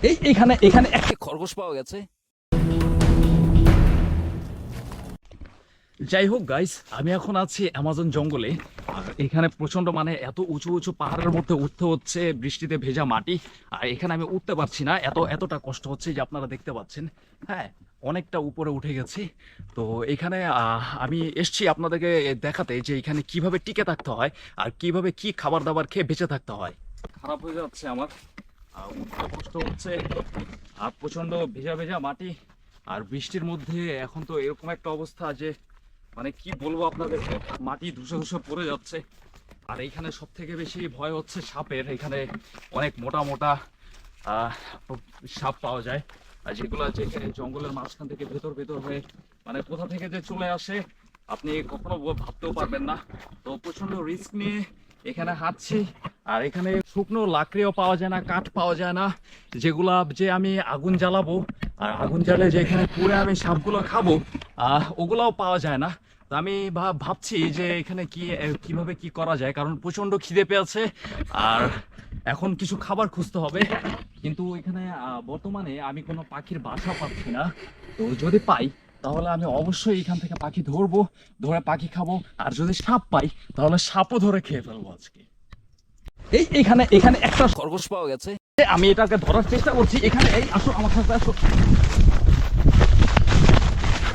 এখানে এখানে একটা খরগোশ পাওয়া গেছে। যাই হোক গাইস, আমি এখন আছি অ্যামাজন জঙ্গলে। আর এখানে প্রচন্ড মানে এত উঁচু উঁচু পাহাড়ের মধ্যে উঠতে হচ্ছে, বৃষ্টিতে ভেজা মাটি। আর এখানে আমি উঠতে পারছি না, এতটা কষ্ট হচ্ছে যে আপনারা দেখতে পাচ্ছেন। হ্যাঁ, অনেকটা উপরে উঠে গেছি। তো এখানে আমি এসছি আপনাদেরকে দেখাতে যে এখানে কিভাবে টিকে থাকতে হয় আর কিভাবে কি খাবার দাবার খেয়ে বেঁচে থাকতে হয়। খারাপ হয়ে যাচ্ছে আমার, উঠতে কষ্ট হচ্ছে। আর প্রচন্ড ভেজা ভেজা মাটি আর বৃষ্টির মধ্যে এখন তো এরকম একটা অবস্থা যে মানে কি বলবো আপনাদের, মাটি ধসে ধসে পড়ে যাচ্ছে। আর এইখানে সব থেকে বেশি ভয় হচ্ছে সাপের। এখানে অনেক মোটা মোটা সাপ পাওয়া যায়, আর যেগুলো যে জঙ্গলের মাঝখান থেকে ভেতর ভেতর হয়ে মানে কোথা থেকে যে চলে আসে আপনি কখনো ভাবতেও পারবেন না। তো প্রচন্ড রিস্ক নিয়ে এখানে হাঁটছি। আর এখানে শুকনো লাকড়িও পাওয়া যায় না, কাঠ পাওয়া যায় না, যেগুলা যে আমি আগুন জ্বালাবো আর আগুন জ্বালে যে এখানে পুড়ে আমি সাপগুলো খাবো ওগুলাও পাওয়া যায় না। তো আমি ভাবছি যে এখানে কিভাবে কি করা যায়, কারণ প্রচন্ড খিদে পেয়েছে আর এখন কিছু খাবার খুঁজতে হবে। কিন্তু এখানে বর্তমানে আমি কোনো পাখির বাসা পাচ্ছি না। তো যদি পাই তাহলে আমি অবশ্যই এখান থেকে পাখি ধরবো, ধরে পাখি খাবো। আর যদি সাপ পাই তাহলে সাপও ধরে খেয়ে ফেলবো আজকে। এখানে এখানে একটা খরগোশ পাওয়া গেছে, আমি এটাকে ধরার চেষ্টা করছি। এখানে এই আসো, আমার সাথে আসো।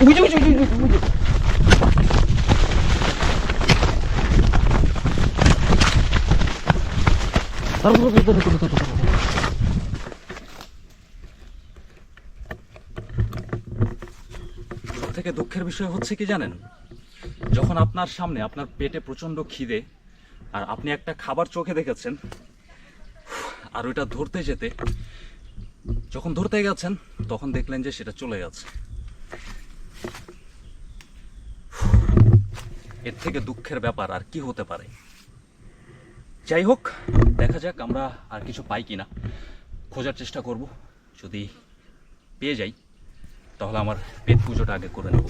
বুঝে বুঝে বুঝে বুঝে সব থেকে দুঃখের বিষয় হচ্ছে কি জানেন, যখন আপনার সামনে আপনার পেটে প্রচন্ড খিদে আর আপনি একটা খাবার চোখে দেখেছেন আর ওইটা ধরতে যেতে যখন ধরতে গেছেন তখন দেখলেন যে সেটা চলে গেছে। এর থেকে দুঃখের ব্যাপার আর কি হতে পারে। যাই হোক, দেখা যাক আমরা আর কিছু পাই কিনা, খোঁজার চেষ্টা করব। যদি পেয়ে যাই তাহলে আমার পেট পুজোটা আগে করে নেব।